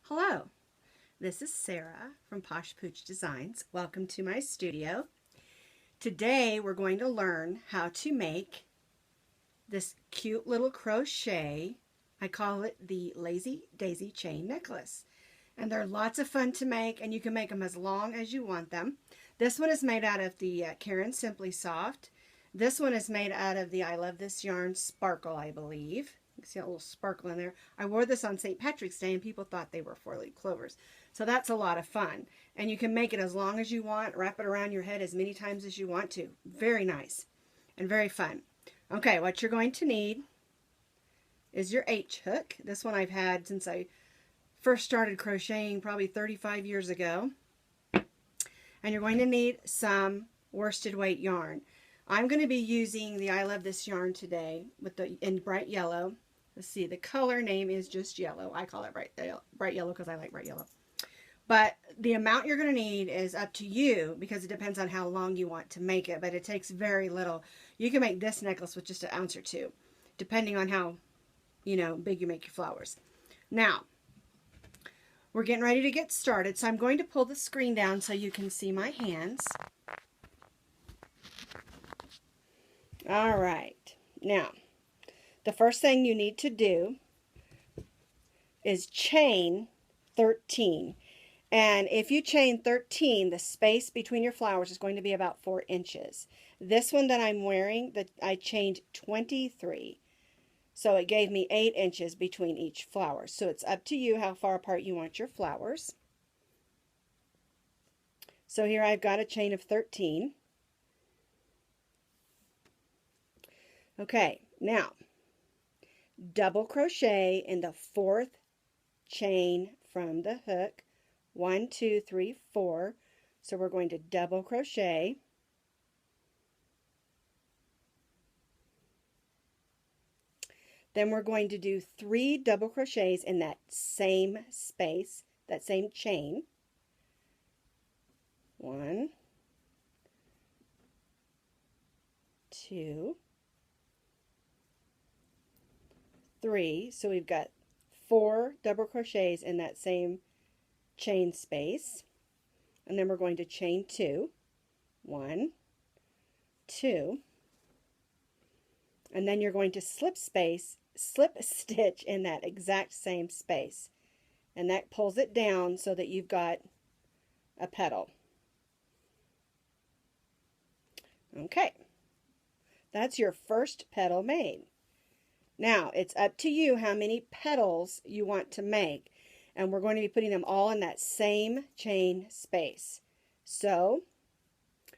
Hello, this is Sarah from Posh Pooch Designs. Welcome to my studio. Today we're going to learn how to make this cute little crochet. I call it the Lazy Daisy Chain Necklace. And they're lots of fun to make, and you can make them as long as you want them. This one is made out of the Caron Simply Soft. This one is made out of the I Love This Yarn Sparkle, I believe. You can see a little sparkle in there. I wore this on St. Patrick's Day and people thought they were four-leaf clovers. So that's a lot of fun. And you can make it as long as you want, wrap it around your head as many times as you want to. Very nice and very fun. Okay, what you're going to need is your H hook. This one I've had since I first started crocheting probably 35 years ago. And you're going to need some worsted weight yarn. I'm going to be using the I Love This yarn today in bright yellow. Let's see, the color name is just yellow. I call it bright yellow because I like bright yellow. But the amount you're going to need is up to you because it depends on how long you want to make it. But it takes very little. You can make this necklace with just an ounce or two, depending on how, big you make your flowers. Now, we're getting ready to get started. So I'm going to pull the screen down so you can see my hands. All right. Now, the first thing you need to do is chain 13. And if you chain 13, the space between your flowers is going to be about 4 inches. This one that I'm wearing, I chained 23. So it gave me 8 inches between each flower. So it's up to you how far apart you want your flowers. So here I've got a chain of 13. Okay, now double crochet in the 4th chain from the hook. 1, 2, 3, 4. So we're going to double crochet. Then we're going to do 3 double crochets in that same space, that same chain. 1, 2, 3. So we've got 4 double crochets in that same chain space. And then we're going to chain 2. 1, 2. And then you're going to slip stitch in that exact same space. And that pulls it down so that you've got a petal. Okay. That's your first petal made. Now, it's up to you how many petals you want to make. And we're going to be putting them all in that same chain space. So,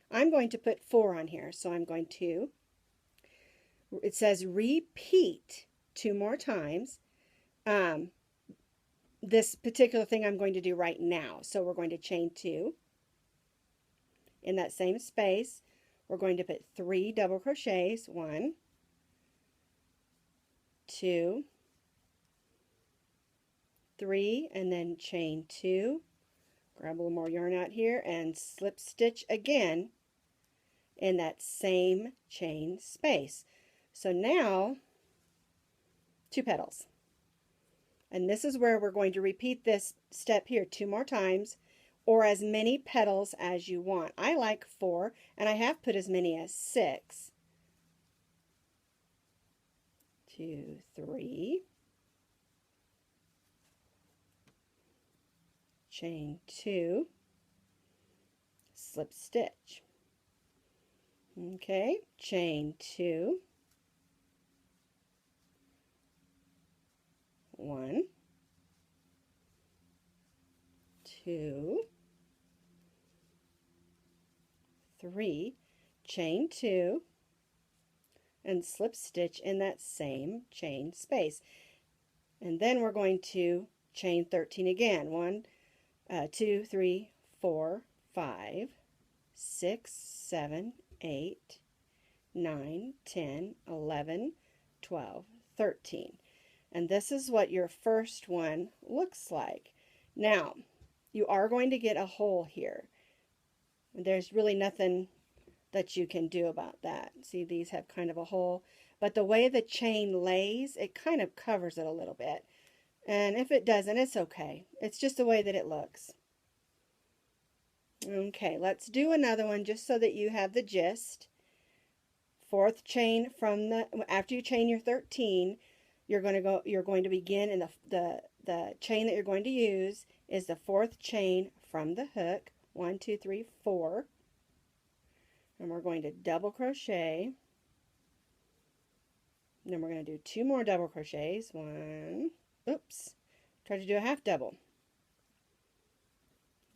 I'm going to put 4 on here. So I'm going to, it says repeat 2 more times. This particular thing I'm going to do right now. So we're going to chain 2. In that same space, we're going to put 3 double crochets. 1, 2, 3, and then chain 2. Grab a little more yarn out here and slip stitch again in that same chain space. So now 2 petals. And this is where we're going to repeat this step here 2 more times, or as many petals as you want. I like 4, and I have put as many as 6. 2, 3. Chain 2, slip stitch. Okay, chain 2, 1, 2, 3, chain 2, and slip stitch in that same chain space. And then we're going to chain 13 again. 1, 2, 3, 4, 5, 6, 7, 8, 9, 10, 11, 12, 13. And this is what your first one looks like. Now, you are going to get a hole here. There's really nothing that you can do about that. See, these have kind of a hole. But the way the chain lays, it kind of covers it a little bit. And if it doesn't, it's okay. It's just the way that it looks. Okay, let's do another one just so that you have the gist. Fourth chain from the, after you chain your 13, you're going to begin, and the chain that you're going to use is the fourth chain from the hook. 1, 2, 3, 4. And we're going to double crochet. Then we're going to do 2 more double crochets. 1, oops, try to do a half double.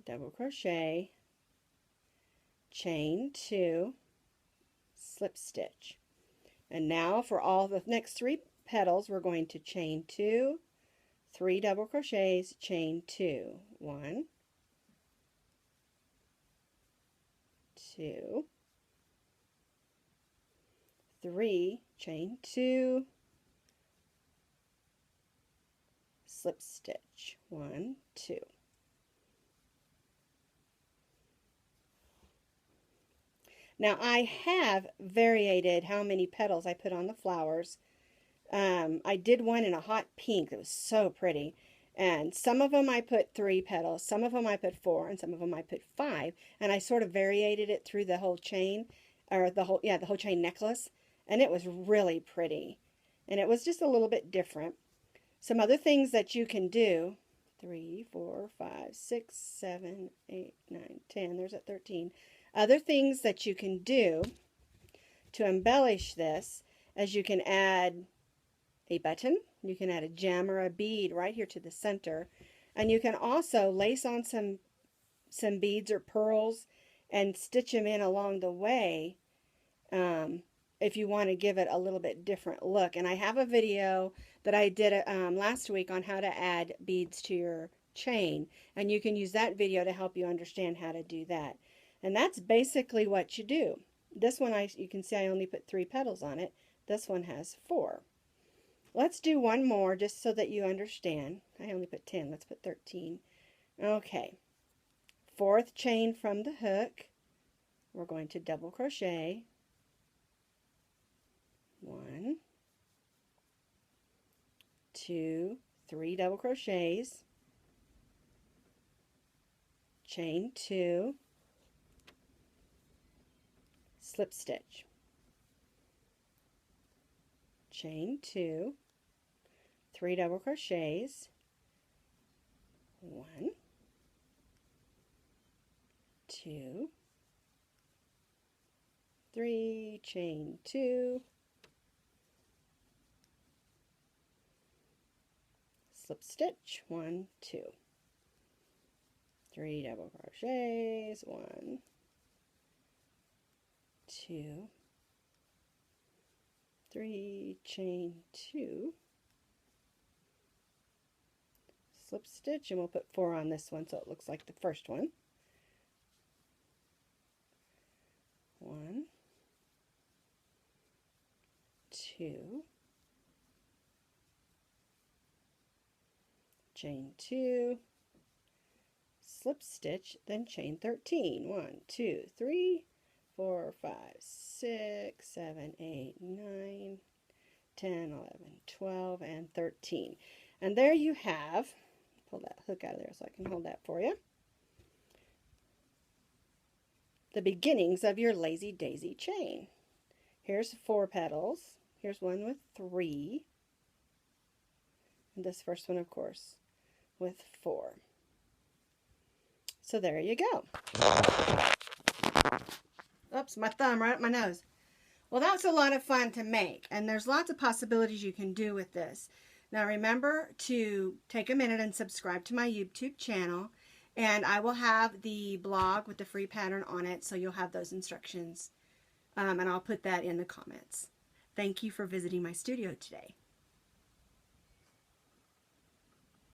Double crochet, chain 2, slip stitch. And now for all the next 3 petals, we're going to chain 2, 3 double crochets, chain 2. 1, 2, 3, chain 2, slip stitch. 1, 2. Now I have variated how many petals I put on the flowers. I did one in a hot pink that was so pretty. And some of them I put 3 petals, some of them I put 4, and some of them I put 5. And I sort of variated it through the whole chain, or the whole chain necklace. And it was really pretty. And it was just a little bit different. Some other things that you can do, 3, 4, 5, 6, 7, 8, 9, 10, there's at 13. Other things that you can do to embellish this, as you can add a button, you can add a gem or a bead right here to the center, and you can also lace on some beads or pearls and stitch them in along the way if you want to give it a little bit different look. And I have a video that I did last week on how to add beads to your chain, and you can use that video to help you understand how to do that. And that's basically what you do. This one, you can see I only put 3 petals on it. This one has 4. Let's do one more just so that you understand. I only put 10. Let's put 13. Okay. Fourth chain from the hook. We're going to double crochet. 1, 2, 3 double crochets. Chain 2. Slip stitch, chain 2, 3 double crochets, 1, 2, 3, chain 2, slip stitch, 1, 2, 3 double crochets, 1, 2, 3, chain 2, slip stitch, and we'll put 4 on this one so it looks like the first one. 1, 2, chain 2, slip stitch, then chain 13. 1, 2, 3, 4, 5, 6, 7, 8, 9, 10, 11, 12, and 13. And there you have, pull that hook out of there so I can hold that for you, the beginnings of your Lazy Daisy chain. Here's 4 petals. Here's one with 3. And this first one, of course, with 4. So there you go. Oops, my thumb right up my nose. Well, that's a lot of fun to make, and there's lots of possibilities you can do with this. Now remember to take a minute and subscribe to my YouTube channel, and I will have the blog with the free pattern on it, so you'll have those instructions, and I'll put that in the comments. Thank you for visiting my studio today.